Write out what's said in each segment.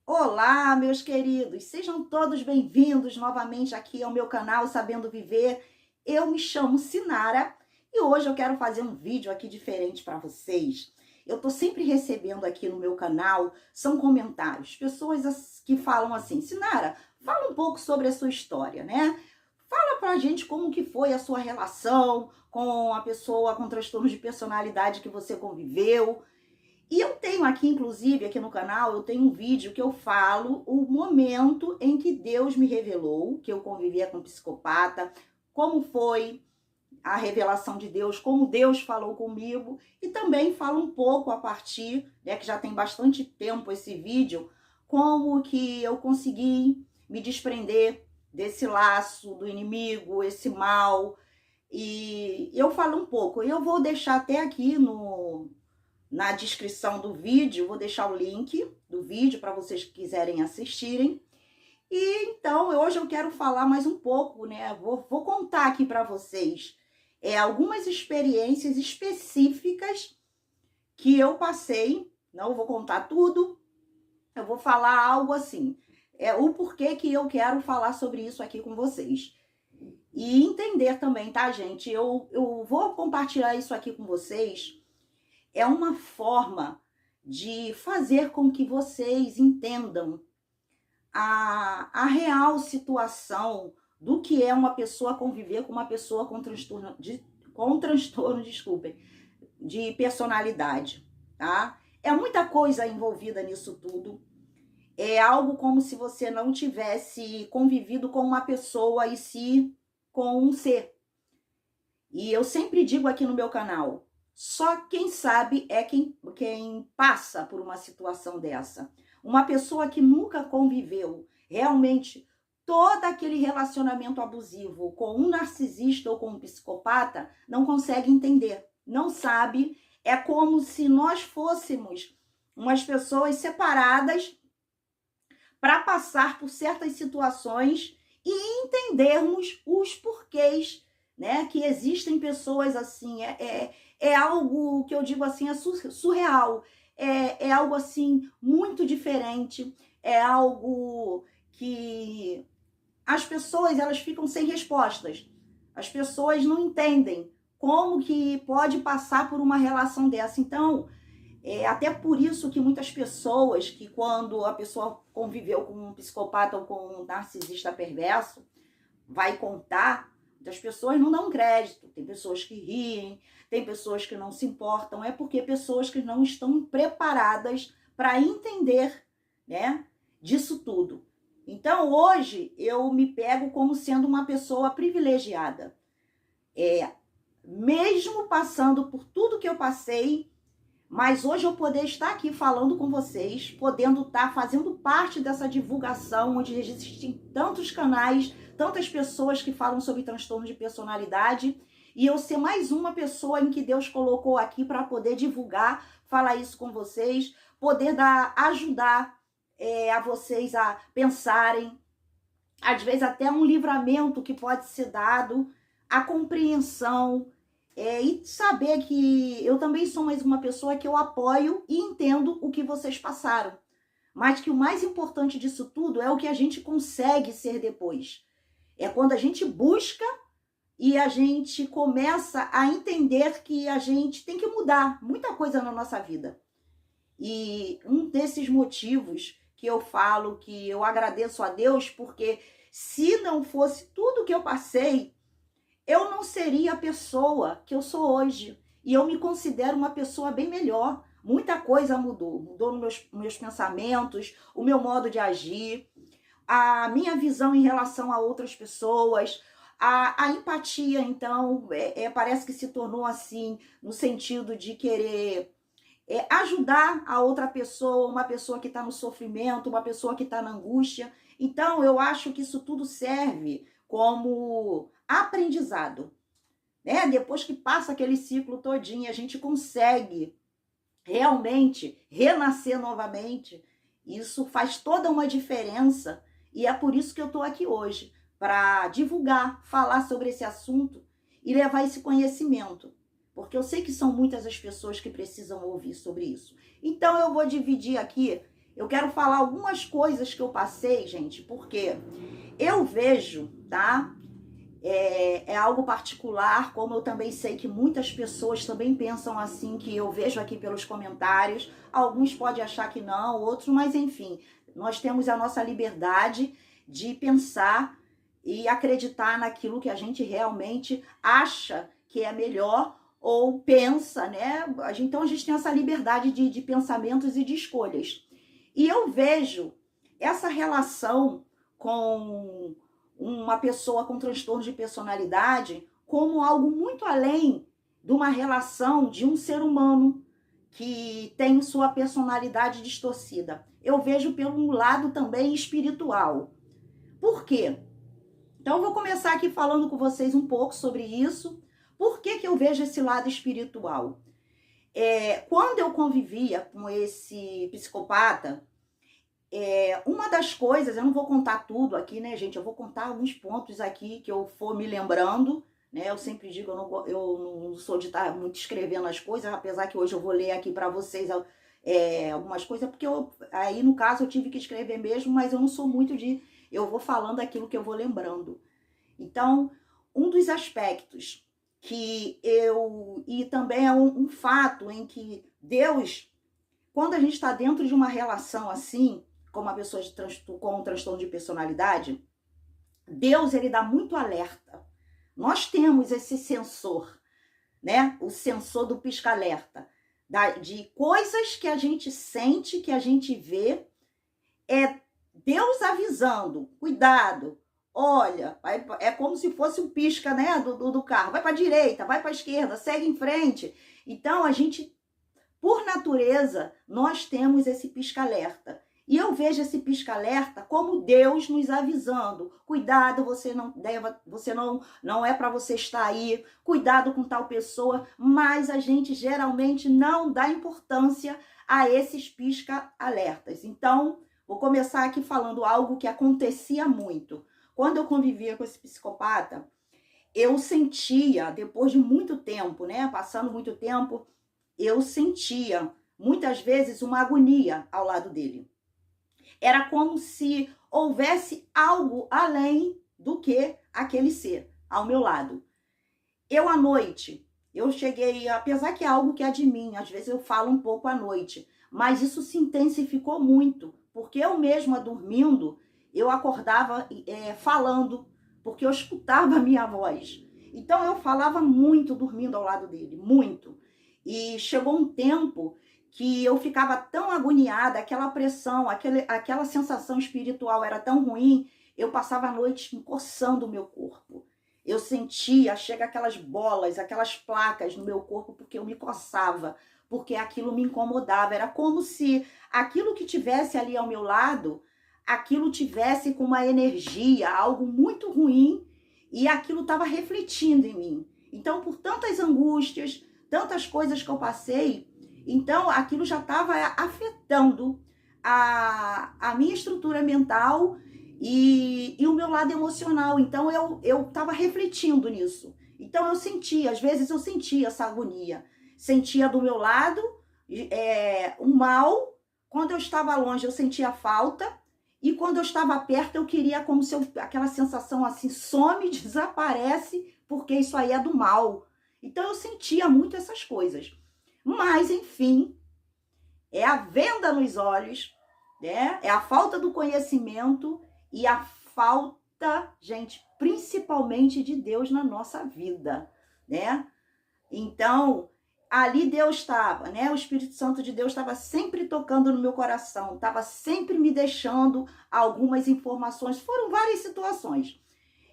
Olá, meus queridos, sejam todos bem-vindos novamente aqui ao meu canal Sabendo Viver. Eu me chamo Sinara e hoje eu quero fazer um vídeo aqui diferente para vocês. Eu tô sempre recebendo aqui no meu canal, são comentários, pessoas que falam assim: Sinara, fala um pouco sobre a sua história, né? Fala pra gente como que foi a sua relação com a pessoa com transtorno de personalidade que você conviveu. E eu tenho aqui, inclusive, aqui no canal, eu tenho um vídeo que eu falo o momento em que Deus me revelou que eu convivia com um psicopata, como foi a revelação de Deus, como Deus falou comigo, e também falo um pouco a partir, né, que já tem bastante tempo esse vídeo, como que eu consegui me desprender desse laço do inimigo, esse mal, e eu falo um pouco. Eu vou deixar até aqui na descrição do vídeo, vou deixar o link do vídeo para vocês que quiserem assistirem. E então, hoje eu quero falar mais um pouco, né? Vou contar aqui para vocês algumas experiências específicas que eu passei. Não vou contar tudo, eu vou falar algo assim. O porquê que eu quero falar sobre isso aqui com vocês. E entender também, tá, gente? Eu vou compartilhar isso aqui com vocês. É uma forma de fazer com que vocês entendam a real situação do que é uma pessoa conviver com uma pessoa com transtorno, desculpem, de personalidade, tá? É muita coisa envolvida nisso tudo. É algo como se você não tivesse convivido com uma pessoa e sim com um ser. E eu sempre digo aqui no meu canal, só quem sabe é quem passa por uma situação dessa. Uma pessoa que nunca conviveu realmente todo aquele relacionamento abusivo com um narcisista ou com um psicopata não consegue entender, não sabe. É como se nós fôssemos umas pessoas separadas para passar por certas situações e entendermos os porquês, né? Que existem pessoas assim. É algo que eu digo assim, é surreal. É algo assim muito diferente. É algo que as pessoas elas ficam sem respostas. As pessoas não entendem como que pode passar por uma relação dessa. Então, até por isso que muitas pessoas, que quando a pessoa conviveu com um psicopata ou com um narcisista perverso, vai contar, as pessoas não dão crédito. Tem pessoas que riem, tem pessoas que não se importam. É porque pessoas que não estão preparadas para entender, né, disso tudo. Então, hoje, eu me pego como sendo uma pessoa privilegiada. Mesmo passando por tudo que eu passei, mas hoje eu poder estar aqui falando com vocês, podendo estar fazendo parte dessa divulgação, onde existem tantos canais, tantas pessoas que falam sobre transtorno de personalidade, e eu ser mais uma pessoa em que Deus colocou aqui para poder divulgar, falar isso com vocês, poder ajudar a vocês a pensarem, às vezes até um livramento que pode ser dado, a compreensão, e saber que eu também sou mais uma pessoa que eu apoio e entendo o que vocês passaram. Mas que o mais importante disso tudo é o que a gente consegue ser depois. É quando a gente busca e a gente começa a entender que a gente tem que mudar muita coisa na nossa vida. E um desses motivos que eu falo que eu agradeço a Deus, porque se não fosse tudo que eu passei, eu não seria a pessoa que eu sou hoje. E eu me considero uma pessoa bem melhor. Muita coisa mudou. Mudou nos meus pensamentos, o meu modo de agir, a minha visão em relação a outras pessoas, a empatia, então, parece que se tornou assim, no sentido de querer ajudar a outra pessoa, uma pessoa que está no sofrimento, uma pessoa que está na angústia. Então, eu acho que isso tudo serve como aprendizado, né? Depois que passa aquele ciclo todinho, a gente consegue realmente renascer novamente. Isso faz toda uma diferença e é por isso que eu estou aqui hoje, para divulgar, falar sobre esse assunto e levar esse conhecimento, porque eu sei que são muitas as pessoas que precisam ouvir sobre isso. Então eu vou dividir aqui Eu quero falar algumas coisas que eu passei, gente, porque eu vejo, tá? É algo particular, como eu também sei que muitas pessoas também pensam assim, que eu vejo aqui pelos comentários. Alguns podem achar que não, outros, mas enfim, nós temos a nossa liberdade de pensar e acreditar naquilo que a gente realmente acha que é melhor ou pensa, né? Então a gente tem essa liberdade de pensamentos e de escolhas. E eu vejo essa relação com uma pessoa com transtorno de personalidade como algo muito além de uma relação de um ser humano que tem sua personalidade distorcida. Eu vejo pelo lado também espiritual. Por quê? Então, eu vou começar aqui falando com vocês um pouco sobre isso. Por que eu vejo esse lado espiritual? Quando eu convivia com esse psicopata, uma das coisas, eu não vou contar tudo aqui, né, gente? Eu vou contar alguns pontos aqui que eu for me lembrando, né? Eu sempre digo, eu não sou de estar muito escrevendo as coisas, apesar que hoje eu vou ler aqui para vocês algumas coisas, porque aí, no caso, eu tive que escrever mesmo, mas eu não sou muito de... Eu vou falando aquilo que eu vou lembrando. Então, um dos aspectos que e também é um fato em que Deus, quando a gente está dentro de uma relação assim, com uma pessoa com um transtorno de personalidade, Deus, ele dá muito alerta. Nós temos esse sensor, né? O sensor do pisca-alerta, de coisas que a gente sente, que a gente vê, Deus avisando, cuidado, olha, é como se fosse um pisca, né, do carro, vai para a direita, vai para a esquerda, segue em frente. Então, a gente, por natureza, nós temos esse pisca-alerta. E eu vejo esse pisca-alerta como Deus nos avisando. Cuidado, não é para você estar aí. Cuidado com tal pessoa. Mas a gente geralmente não dá importância a esses pisca-alertas. Então, vou começar aqui falando algo que acontecia muito. Quando eu convivia com esse psicopata, eu sentia, depois de muito tempo, né? Passando muito tempo, eu sentia, muitas vezes, uma agonia ao lado dele. Era como se houvesse algo além do que aquele ser ao meu lado. Eu, à noite, eu cheguei, apesar que é algo que é de mim, às vezes eu falo um pouco à noite, mas isso se intensificou muito, porque eu mesma dormindo, eu acordava falando, porque eu escutava a minha voz. Então eu falava muito dormindo ao lado dele, muito. E chegou um tempo que eu ficava tão agoniada, aquela pressão, aquela sensação espiritual era tão ruim, eu passava a noite coçando o meu corpo. Eu sentia, chega aquelas bolas, aquelas placas no meu corpo, porque eu me coçava, porque aquilo me incomodava. Era como se aquilo que tivesse ali ao meu lado, aquilo tivesse com uma energia, algo muito ruim, e aquilo estava refletindo em mim. Então, por tantas angústias, tantas coisas que eu passei, então aquilo já estava afetando a minha estrutura mental e o meu lado emocional. Então eu estava refletindo nisso. Então eu sentia, às vezes eu sentia essa agonia. Sentia do meu lado um mal. Quando eu estava longe eu sentia falta. E quando eu estava perto eu queria como se aquela sensação assim, some, desaparece, porque isso aí é do mal. Então eu sentia muito essas coisas. Mas, enfim, é a venda nos olhos, né? É a falta do conhecimento e a falta, gente, principalmente de Deus na nossa vida, né? Então, ali Deus estava, né? O Espírito Santo de Deus estava sempre tocando no meu coração, estava sempre me deixando algumas informações. Foram várias situações.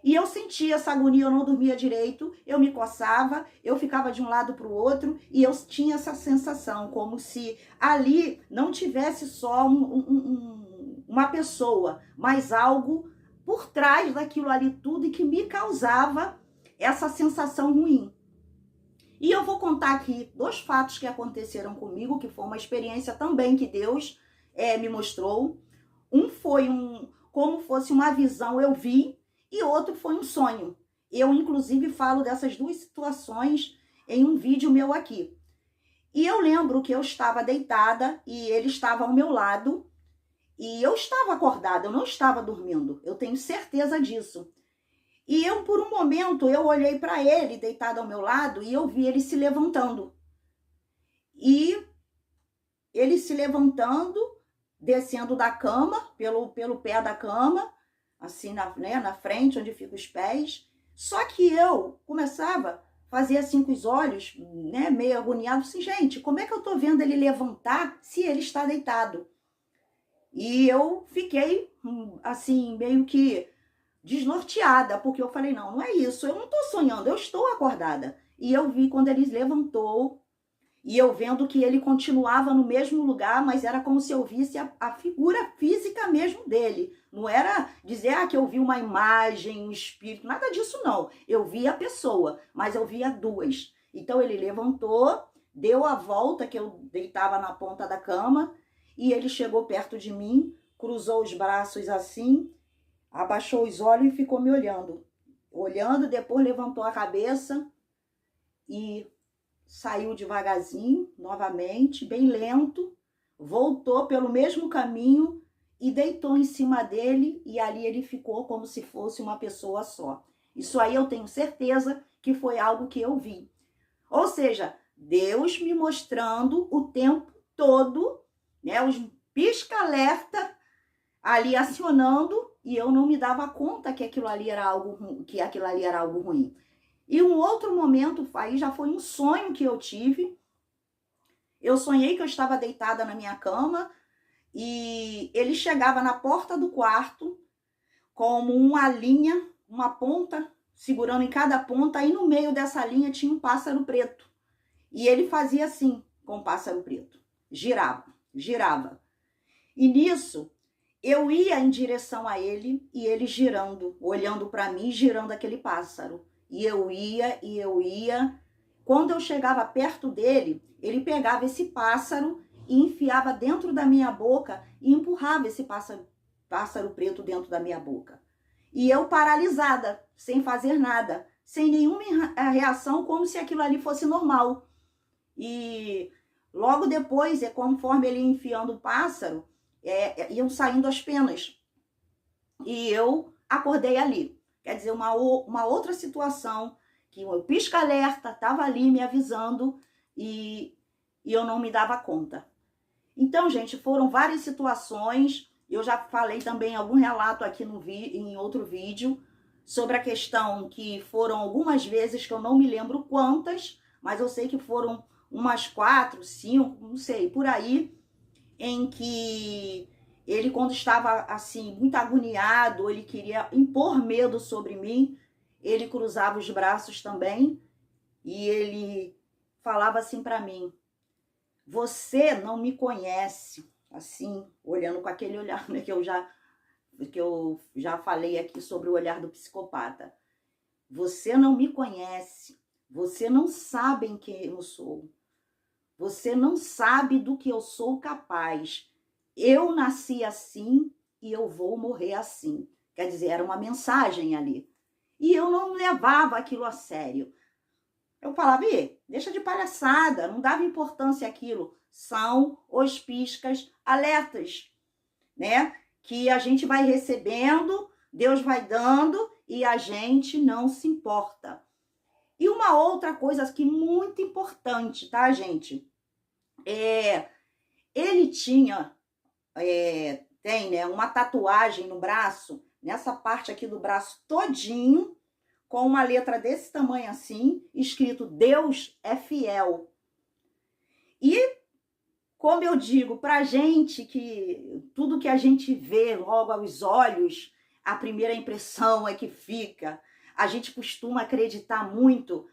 E eu sentia essa agonia, eu não dormia direito, eu me coçava, eu ficava de um lado para o outro e eu tinha essa sensação, como se ali não tivesse só uma pessoa, mas algo por trás daquilo ali tudo e que me causava essa sensação ruim. E eu vou contar aqui 2 fatos que aconteceram comigo, que foi uma experiência também que Deus me mostrou. Um foi como fosse uma visão, eu vi, e outro foi um sonho. Eu, inclusive, falo dessas 2 situações em um vídeo meu aqui. E eu lembro que eu estava deitada e ele estava ao meu lado E eu estava acordada, eu não estava dormindo, eu tenho certeza disso. E eu, por um momento, eu olhei para ele, deitado ao meu lado, e eu vi ele se levantando. E ele se levantando, descendo da cama, pelo pé da cama, assim, na frente, onde ficam os pés. Só que eu começava a fazer assim com os olhos, né, meio agoniado, assim, gente, como é que eu tô vendo ele levantar se ele está deitado? E eu fiquei, assim, meio que desnorteada, porque eu falei, não é isso, eu não tô sonhando, eu estou acordada. E eu vi quando ele levantou, e eu vendo que ele continuava no mesmo lugar, mas era como se eu visse a figura física mesmo dele. Não era dizer que eu vi uma imagem, um espírito, nada disso não. Eu vi a pessoa, mas eu via duas. Então ele levantou, deu a volta, que eu deitava na ponta da cama, e ele chegou perto de mim, cruzou os braços assim, abaixou os olhos e ficou me olhando. Olhando, depois levantou a cabeça e saiu devagarzinho, novamente, bem lento, voltou pelo mesmo caminho e deitou em cima dele, e ali ele ficou como se fosse uma pessoa só. Isso aí eu tenho certeza que foi algo que eu vi. Ou seja, Deus me mostrando o tempo todo, né, os pisca-alerta ali acionando, e eu não me dava conta que aquilo ali era algo ruim. E um outro momento, aí já foi um sonho que eu tive. Eu sonhei que eu estava deitada na minha cama e ele chegava na porta do quarto como uma linha, uma ponta, segurando em cada ponta, e no meio dessa linha tinha um pássaro preto. E ele fazia assim com o pássaro preto. Girava, girava. E nisso, eu ia em direção a ele e ele girando, olhando para mim, girando aquele pássaro. E eu ia, e eu ia. Quando eu chegava perto dele, ele pegava esse pássaro e enfiava dentro da minha boca e empurrava esse pássaro preto dentro da minha boca. E eu paralisada, sem fazer nada, sem nenhuma reação, como se aquilo ali fosse normal. E logo depois, conforme ele ia enfiando o pássaro, iam saindo as penas. E eu acordei ali. Quer dizer, uma outra situação que o pisca-alerta estava ali me avisando e eu não me dava conta. Então, gente, foram várias situações. Eu já falei também algum relato aqui em outro vídeo sobre a questão que foram algumas vezes, que eu não me lembro quantas, mas eu sei que foram umas 4, 5, não sei, por aí, em que ele, quando estava assim, muito agoniado, ele queria impor medo sobre mim, ele cruzava os braços também e ele falava assim para mim: você não me conhece, assim, olhando com aquele olhar, né, que eu já falei aqui sobre o olhar do psicopata. Você não me conhece, você não sabe quem eu sou. Você não sabe do que eu sou capaz. Eu nasci assim e eu vou morrer assim. Quer dizer, era uma mensagem ali. E eu não levava aquilo a sério. Eu falava, deixa de palhaçada, não dava importância àquilo. São os piscas alertas, né? Que a gente vai recebendo, Deus vai dando e a gente não se importa. E uma outra coisa que muito importante, tá, gente? Ele tem, né, uma tatuagem no braço, nessa parte aqui do braço todinho, com uma letra desse tamanho assim, escrito Deus é fiel. E, como eu digo, pra gente, que tudo que a gente vê logo aos olhos, a primeira impressão é que fica. A gente costuma acreditar muito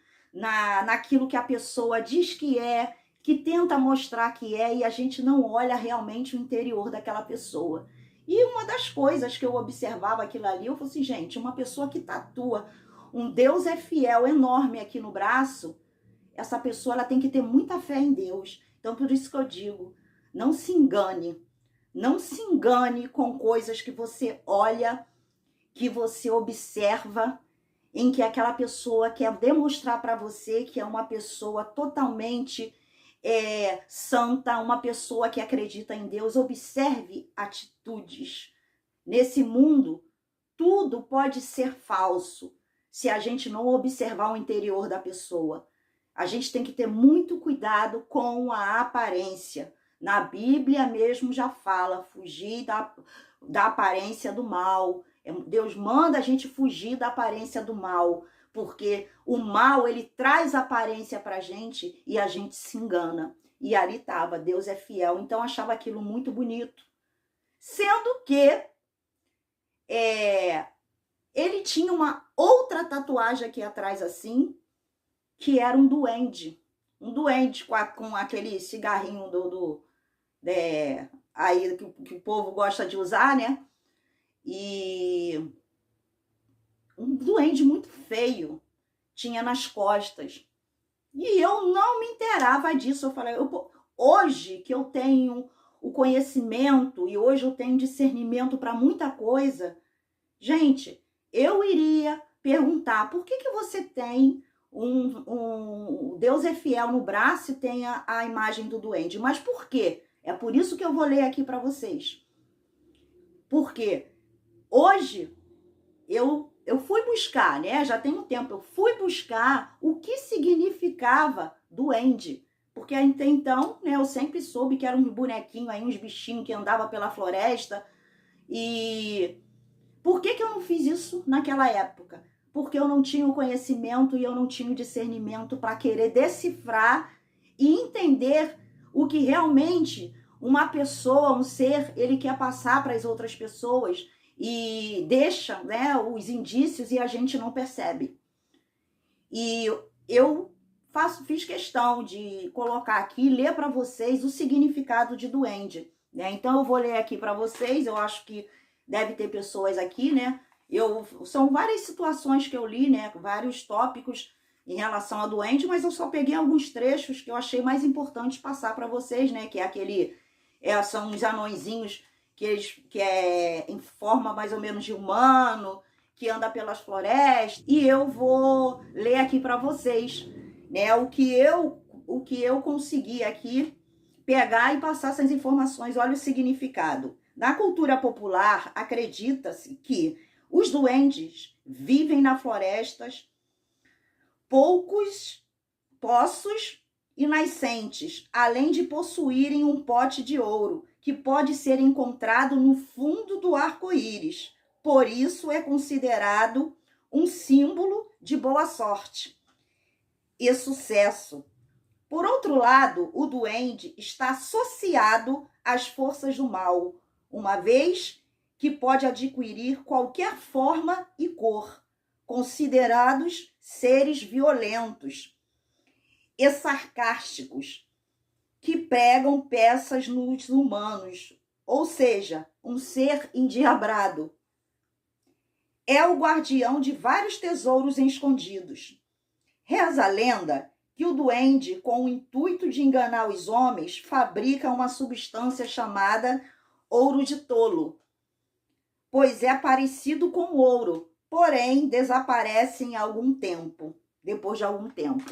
naquilo que a pessoa diz que tenta mostrar que e a gente não olha realmente o interior daquela pessoa. E uma das coisas que eu observava aquilo ali, eu falei assim, gente, uma pessoa que tatua um Deus é fiel enorme aqui no braço, essa pessoa ela tem que ter muita fé em Deus. Então, por isso que eu digo, não se engane. Não se engane com coisas que você olha, que você observa, em que aquela pessoa quer demonstrar para você que é uma pessoa totalmente santa, uma pessoa que acredita em Deus. Observe atitudes. Nesse mundo, tudo pode ser falso se a gente não observar o interior da pessoa. A gente tem que ter muito cuidado com a aparência. Na Bíblia mesmo já fala, fugir da aparência do mal. Deus manda a gente fugir da aparência do mal, porque o mal, ele traz aparência pra gente e a gente se engana. E ali estava, Deus é fiel. Então achava aquilo muito bonito. Sendo que ele tinha uma outra tatuagem aqui atrás assim, que era um duende. Um duende com aquele cigarrinho aí que o povo gosta de usar, né? E um duende muito feio tinha nas costas. E eu não me inteirava disso. Eu falei, hoje que eu tenho o conhecimento e hoje eu tenho discernimento para muita coisa, gente, eu iria perguntar, por que você tem Deus é fiel no braço e tem a imagem do duende? Mas por quê? É por isso que eu vou ler aqui para vocês. Porque hoje eu fui buscar, né? Já tem um tempo, eu fui buscar o que significava duende. Porque até então, né, eu sempre soube que era um bonequinho aí, uns bichinhos que andavam pela floresta. E por que eu não fiz isso naquela época? Porque eu não tinha o conhecimento e eu não tinha o discernimento para querer decifrar e entender o que realmente uma pessoa, um ser, ele quer passar para as outras pessoas e deixa, né, os indícios e a gente não percebe. E eu fiz questão de colocar aqui, ler para vocês o significado de duende, né? Então eu vou ler aqui para vocês, eu acho que deve ter pessoas aqui, né? São várias situações que eu li, né? Vários tópicos em relação a duende, mas eu só peguei alguns trechos que eu achei mais importantes passar para vocês, né? Que é são uns anõezinhos que é em forma mais ou menos de humano, que anda pelas florestas. E eu vou ler aqui para vocês, né? O que eu consegui aqui pegar e passar essas informações. Olha o significado. Na cultura popular, acredita-se que os duendes vivem nas florestas, poucos poços e nascentes, além de possuírem um pote de ouro, que pode ser encontrado no fundo do arco-íris. Por isso é considerado um símbolo de boa sorte e sucesso. Por outro lado, o duende está associado às forças do mal, uma vez que pode adquirir qualquer forma e cor, considerados seres violentos e sarcásticos, que pregam peças nos humanos, ou seja, um ser endiabrado. É o guardião de vários tesouros escondidos. Reza a lenda que o duende, com o intuito de enganar os homens, fabrica uma substância chamada ouro de tolo, pois é parecido com ouro, porém desaparece depois de algum tempo.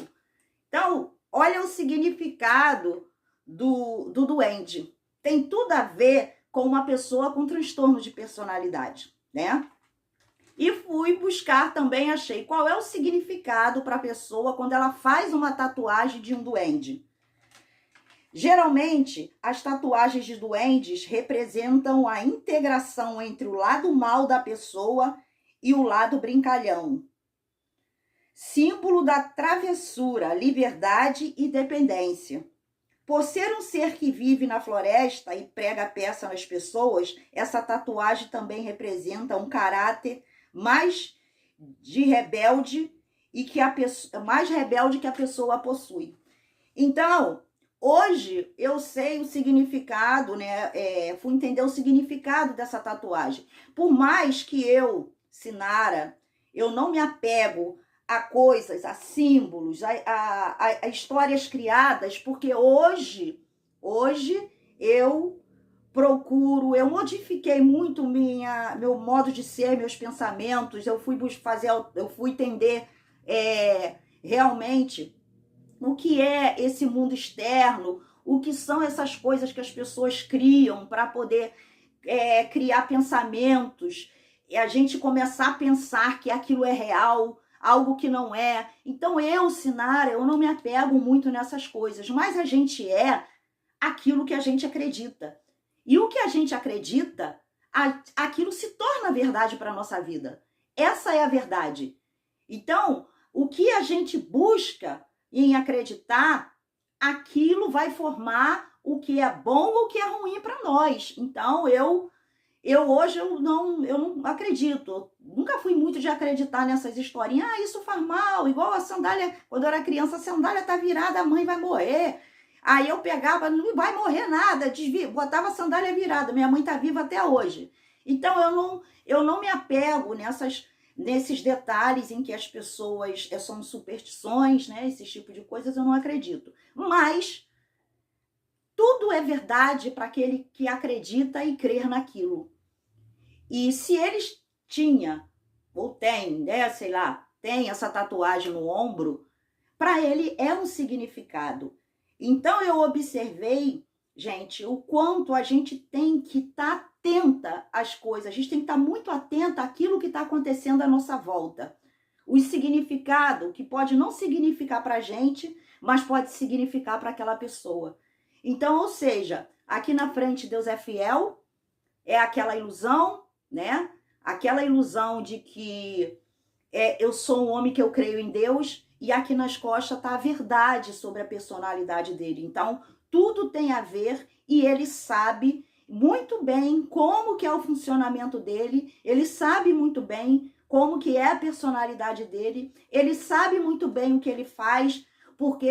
Então, olha o significado do duende. Tem tudo a ver com uma pessoa com transtorno de personalidade, né? E fui buscar também, achei qual é o significado para a pessoa quando ela faz uma tatuagem de um duende. Geralmente, as tatuagens de duendes representam a integração entre o lado mal da pessoa e o lado brincalhão. Símbolo da travessura, liberdade e dependência. Por ser um ser que vive na floresta e prega peça nas pessoas, essa tatuagem também representa um caráter mais rebelde mais rebelde que a pessoa possui. Então, hoje eu sei o significado, né? Fui entender o significado dessa tatuagem. Por mais que eu, Sinara, eu não me apego a coisas, a símbolos, a histórias criadas, porque hoje eu procuro, eu modifiquei muito meu modo de ser, meus pensamentos, eu fui entender realmente o que é esse mundo externo, o que são essas coisas que as pessoas criam para poder criar pensamentos, e a gente começar a pensar que aquilo é real, algo que não é. Então Sinara, eu não me apego muito nessas coisas, mas a gente é aquilo que a gente acredita. E o que a gente acredita, aquilo se torna verdade para a nossa vida. Essa é a verdade. Então, o que a gente busca em acreditar, aquilo vai formar o que é bom ou o que é ruim para nós. Então, hoje eu não acredito. Nunca fui muito de acreditar nessas historinhas. Isso faz mal, igual a sandália. Quando eu era criança, a sandália tá virada, a mãe vai morrer. Aí eu pegava, não vai morrer nada, botava a sandália virada. Minha mãe tá viva até hoje. Então eu não me apego nesses detalhes em que as pessoas são superstições, né? Esse tipo de coisas eu não acredito. Mas tudo é verdade para aquele que acredita e crer naquilo. E se eles tinham, ou tem, né, sei lá, tem essa tatuagem no ombro, para ele é um significado. Então eu observei, gente, o quanto a gente tem que estar atenta às coisas, a gente tem que estar muito atenta àquilo que está acontecendo à nossa volta. O significado que pode não significar para a gente, mas pode significar para aquela pessoa. Então, ou seja, aqui na frente Deus é fiel, é aquela ilusão, né? Aquela ilusão de que eu sou um homem que eu creio em Deus, e aqui nas costas está a verdade sobre a personalidade dele. Então, tudo tem a ver e ele sabe muito bem como que é o funcionamento dele, ele sabe muito bem como que é a personalidade dele, ele sabe muito bem o que ele faz, porque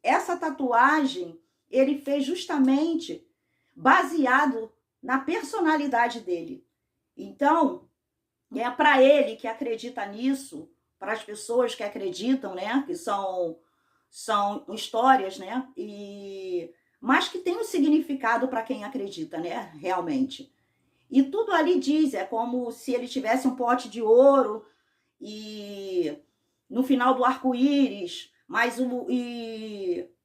essa tatuagem ele fez justamente baseado na personalidade dele. Então, é para ele que acredita nisso, para as pessoas que acreditam, né, que são histórias, né, mas que tem um significado para quem acredita, né, realmente. E tudo ali diz, é como se ele tivesse um pote de ouro e no final do arco-íris, mas o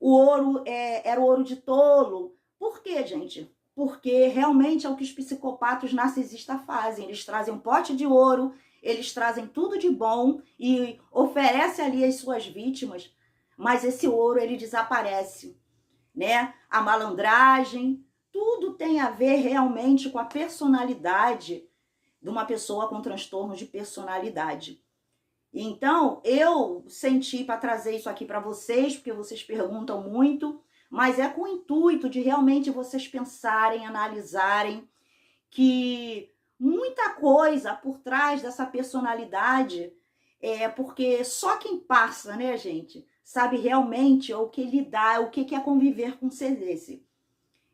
ouro era o ouro de tolo. Por quê, gente? Porque realmente é o que os psicopatas narcisistas fazem. Eles trazem um pote de ouro, eles trazem tudo de bom e oferecem ali às suas vítimas, mas esse ouro ele desaparece, né? A malandragem, tudo tem a ver realmente com a personalidade de uma pessoa com transtorno de personalidade. Então, eu senti para trazer isso aqui para vocês, porque vocês perguntam muito, mas é com o intuito de realmente vocês pensarem, analisarem que muita coisa por trás dessa personalidade porque só quem passa, né, gente, sabe realmente o que lidar, o que é conviver com um ser desse.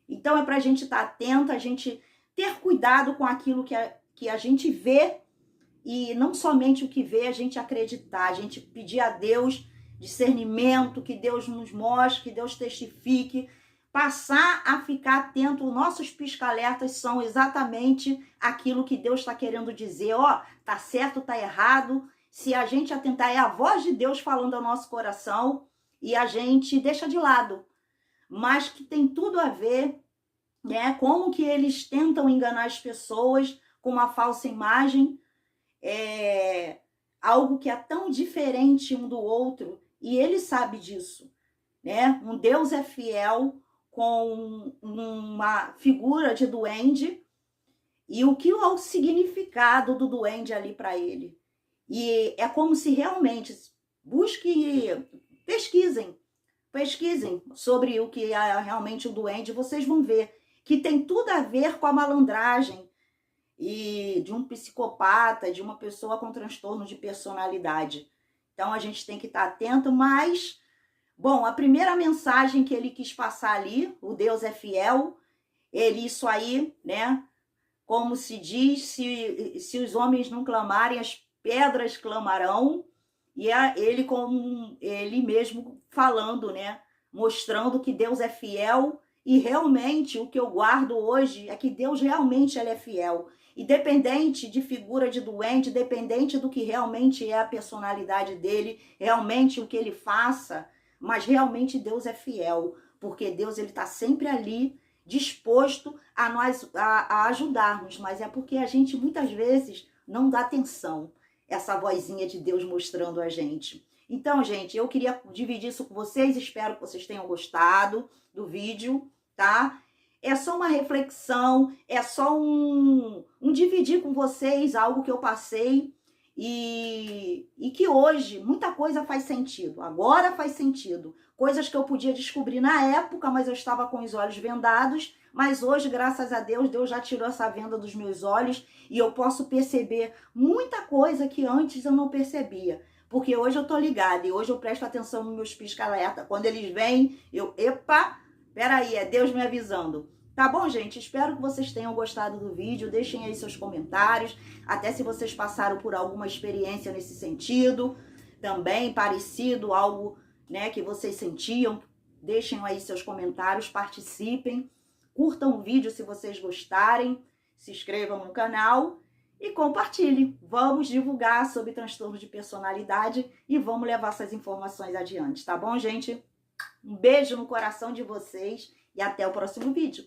Então é pra gente estar atento, a gente ter cuidado com aquilo que a gente vê e não somente o que vê, a gente acreditar, a gente pedir a Deus discernimento, que Deus nos mostre, que Deus testifique, passar a ficar atento. Nossos pisca-alertas são exatamente aquilo que Deus está querendo dizer. Ó, tá certo, tá errado. Se a gente atentar, é a voz de Deus falando ao nosso coração e a gente deixa de lado. Mas que tem tudo a ver, né? Como que eles tentam enganar as pessoas com uma falsa imagem, algo que é tão diferente um do outro, e ele sabe disso, né? Um Deus é fiel com uma figura de duende, e o que é o significado do duende ali para ele. E é como se realmente pesquisem sobre o que é realmente o duende, vocês vão ver que tem tudo a ver com a malandragem e de um psicopata, de uma pessoa com transtorno de personalidade. Então a gente tem que estar atento, mas, bom, a primeira mensagem que ele quis passar ali, o Deus é fiel, isso aí, né, como se diz, se os homens não clamarem, as pedras clamarão, e ele como ele mesmo falando, né, mostrando que Deus é fiel, e realmente o que eu guardo hoje é que Deus realmente ele é fiel. Independente de figura de doente, independente do que realmente é a personalidade dele, realmente o que ele faça, mas realmente Deus é fiel, porque Deus ele está sempre ali disposto a nós a ajudar-nos, mas é porque a gente muitas vezes não dá atenção, essa vozinha de Deus mostrando a gente. Então, gente, eu queria dividir isso com vocês, espero que vocês tenham gostado do vídeo, tá? É só uma reflexão, é só um dividir com vocês algo que eu passei e que hoje muita coisa faz sentido, agora faz sentido. Coisas que eu podia descobrir na época, mas eu estava com os olhos vendados, mas hoje, graças a Deus, Deus já tirou essa venda dos meus olhos e eu posso perceber muita coisa que antes eu não percebia. Porque hoje eu tô ligada e hoje eu presto atenção nos meus pisca-alerta. Quando eles vêm, epa, peraí, é Deus me avisando. Tá bom, gente? Espero que vocês tenham gostado do vídeo. Deixem aí seus comentários. Até se vocês passaram por alguma experiência nesse sentido. Também parecido, algo, né, que vocês sentiam. Deixem aí seus comentários, participem. Curtam o vídeo se vocês gostarem. Se inscrevam no canal. E compartilhe. Vamos divulgar sobre transtorno de personalidade e vamos levar essas informações adiante, tá bom, gente? Um beijo no coração de vocês e até o próximo vídeo.